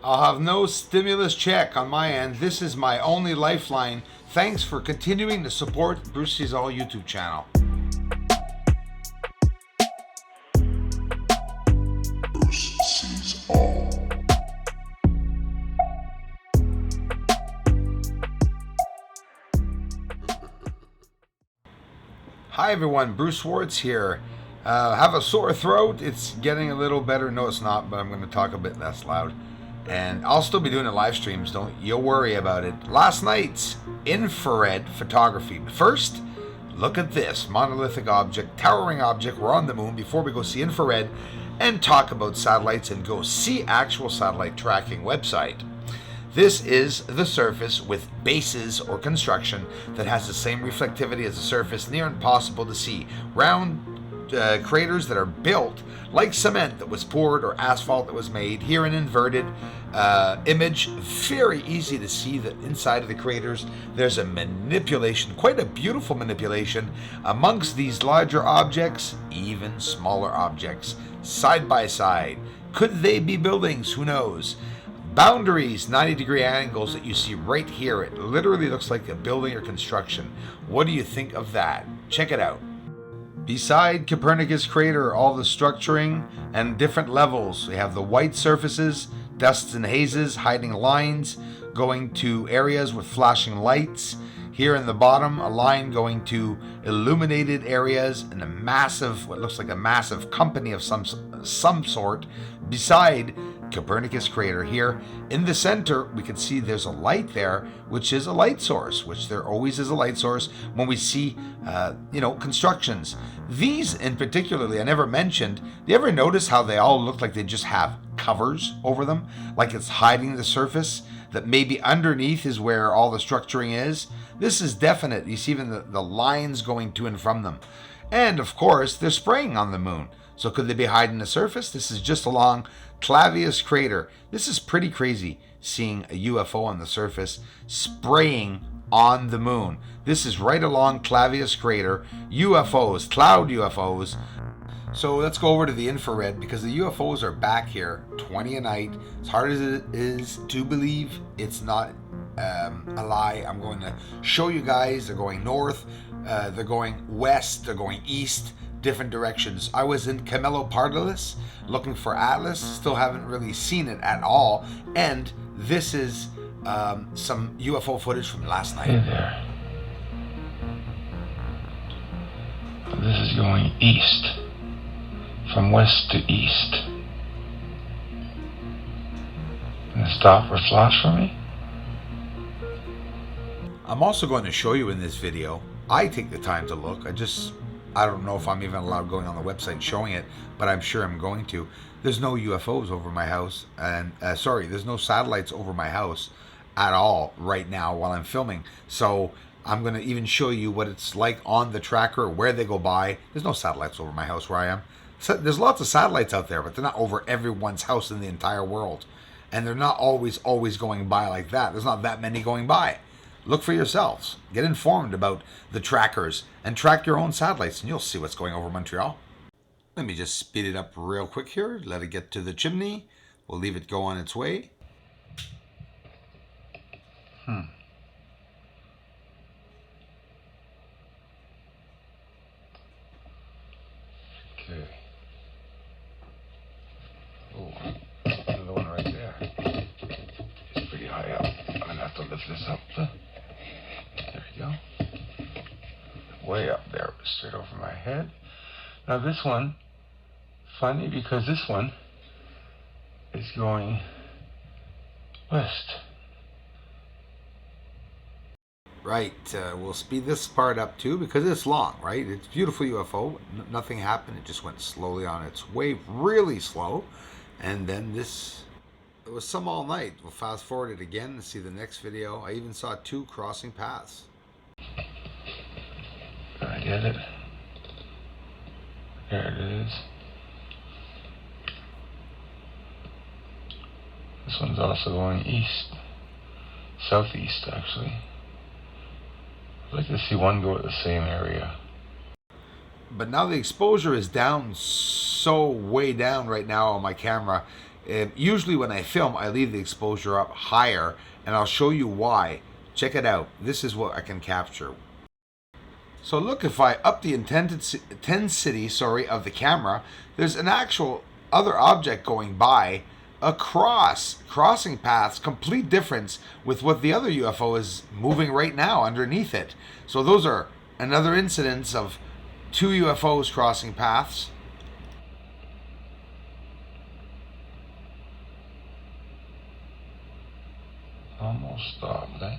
I'll have no stimulus check on my end. This is my only lifeline. Thanks for continuing to support Bruce Sees All YouTube channel. Bruce Sees All. Hi everyone, Bruce Swartz here. Have a sore throat. It's getting a little better. No, it's not, but I'm going to talk a bit less loud. And I'll still be doing the live streams. Don't you worry about it. Last night's infrared photography. But first, look at this monolithic object, towering object. We're on the moon before we go see infrared and talk about satellites and go see actual satellite tracking website. This is the surface with bases or construction that has the same reflectivity as the surface, near impossible to see. Round craters that are built like cement that was poured or asphalt that was made. Here an inverted image. Very easy to see that inside of the craters there's a manipulation, quite a beautiful manipulation amongst these larger objects, even smaller objects, side by side. Could they be buildings? Who knows? Boundaries, 90-degree angles that you see right here. It literally looks like a building or construction. What do you think of that? Check it out. Beside Copernicus crater, all the structuring and different levels. We have the white surfaces, dusts and hazes, hiding lines, going to areas with flashing lights. Here in the bottom, a line going to illuminated areas and a massive, what looks like a massive company of some sort beside Copernicus crater. Here in the center, we can see there's a light there, which is a light source, which there always is a light source when we see, constructions. These in particularly, I never mentioned. Do you ever notice how they all look like they just have covers over them, like it's hiding the surface, that maybe underneath is where all the structuring is? This is definite. You see even the lines going to and from them. And of course, they're spraying on the moon. So could they be hiding the surface? This is just along Clavius crater. This is pretty crazy, seeing a UFO on the surface spraying on the moon. This is right along Clavius crater. UFOs, cloud UFOs. So let's go over to the infrared, because the UFOs are back here, 20 a night. As hard as it is to believe, it's not a lie. I'm going to show you guys. They're going north, they're going west, they're going east, different directions. I was in Camelopardalis looking for Atlas, still haven't really seen it at all. And this is some UFO footage from last night. Hey there. This is going east, from west to east. Gonna stop or flash for me? I'm also going to show you in this video. I take the time to look. I don't know if I'm even allowed going on the website showing it, but I'm sure I'm going to. There's no UFOs over my house, and there's no satellites over my house at all right now while I'm filming. So I'm going to even show you what it's like on the tracker, where they go by. There's no satellites over my house where I am. So there's lots of satellites out there, but they're not over everyone's house in the entire world. And they're not always going by like that. There's not that many going by. Look for yourselves. Get informed about the trackers and track your own satellites, and you'll see what's going over Montreal. Let me just speed it up real quick here. Let it get to the chimney. We'll leave it go on its way. Okay. Oh, another one right there. It's pretty high up. I'm gonna have to lift this up. There we go. Way up there, straight over my head. Now this one, funny because this one is going west. Right, we'll speed this part up too because it's long, right? It's beautiful UFO. Nothing happened. It just went slowly on its way, really slow. And then it was some all night. We'll fast forward it again and see the next video. I even saw two crossing paths. I get it. There it is. This one's also going east. Southeast, actually. I'd like to see one go at the same area. But now the exposure is down so way down right now on my camera. Usually when I film, I leave the exposure up higher, and I'll show you why. Check it out. This is what I can capture. So look, if I up the intensity, of the camera, there's an actual other object going by crossing paths, complete difference with what the other UFO is moving right now underneath it. So those are another incidence of two UFOs crossing paths. Almost stopped, eh?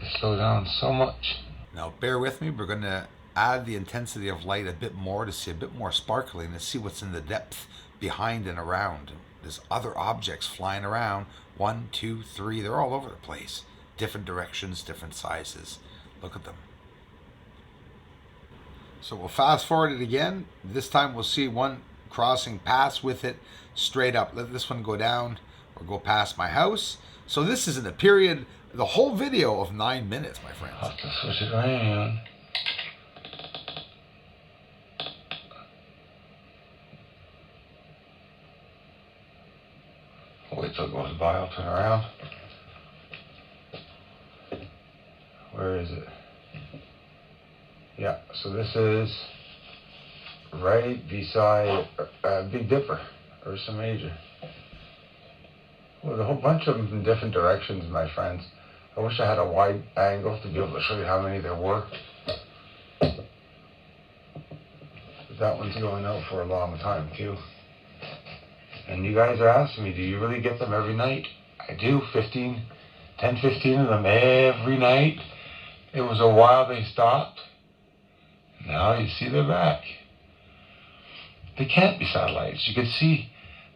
You slow down so much. Now bear with me, we're going to add the intensity of light a bit more to see a bit more sparkling, to see what's in the depth behind and around. There's other objects flying around. 1, 2, 3, they're all over the place. Different directions, different sizes. Look at them. So we'll fast forward it again. This time we'll see one crossing paths with it straight up. Let this one go down or go past my house. So this is in a period, the whole video of 9 minutes, my friends. I'll have to switch it around. Wait till it goes by, I'll turn around. Where is it? Yeah, so this is right beside Big Dipper, Ursa Major. Well, a whole bunch of them in different directions, my friends. I wish I had a wide angle to be able to show you how many there were. But that one's going out for a long time, too. And you guys are asking me, do you really get them every night? I do, 10, 15 of them every night. It was a while they stopped. Now you see they're back. They can't be satellites. You could see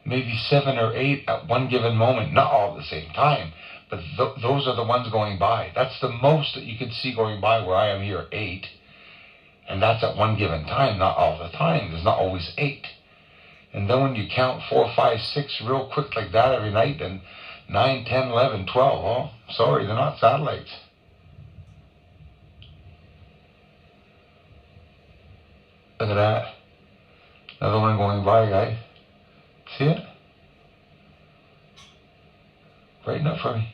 maybe 7 or 8 at one given moment, not all at the same time, but those are the ones going by. That's the most that you could see going by where I am here, 8. And that's at one given time, not all the time. There's not always 8. And then when you count 4, 5, 6 real quick like that every night, then 9, 10, 11, 12, oh, sorry, they're not satellites. Look at that. Another one going by, guys. See it? Brighten up for me.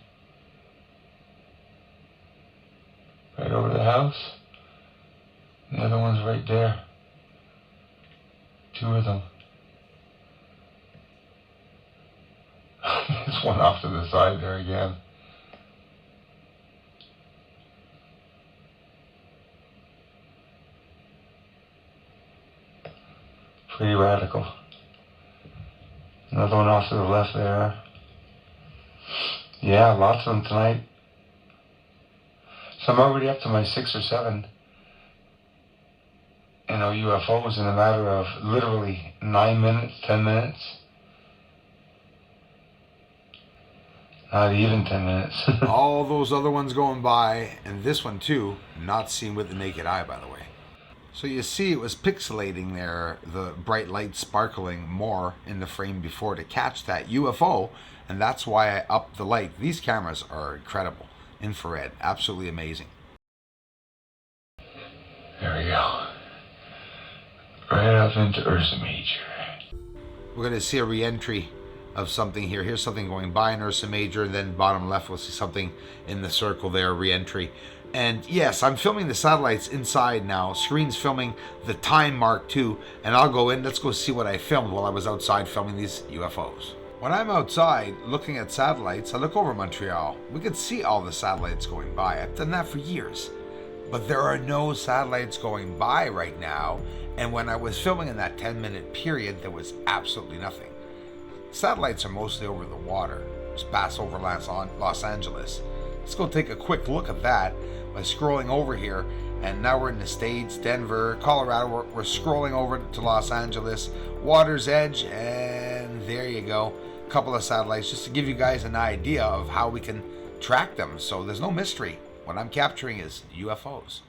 Right over the house. The other one's right there. 2 of them. There's one off to the side there again. Pretty radical. Another one off to the left there. Yeah, lots of them tonight. So I'm already up to my 6 or 7, UFOs in a matter of literally 9 minutes, 10 minutes. Not even 10 minutes. All those other ones going by, and this one too, not seen with the naked eye, by the way. So you see it was pixelating there, the bright light sparkling more in the frame before to catch that UFO, and that's why I upped the light. These cameras are incredible. Infrared, absolutely amazing. There we go. Right up into Ursa Major. We're going to see a re-entry of something here. Here's something going by in Ursa Major, and then bottom left we'll see something in the circle there, re-entry. And yes, I'm filming the satellites inside now. Screen's filming the time mark too, and I'll go in. Let's go see what I filmed while I was outside filming these UFOs. When I'm outside looking at satellites, I look over Montreal. We could see all the satellites going by. I've done that for years. But there are no satellites going by right now, and when I was filming in that 10-minute period, there was absolutely nothing. Satellites are mostly over the water, just pass over Los Angeles. Let's go take a quick look at that by scrolling over here. And now we're in the States, Denver, Colorado. We're scrolling over to Los Angeles, Water's Edge, and there you go. A couple of satellites just to give you guys an idea of how we can track them. So there's no mystery. What I'm capturing is UFOs.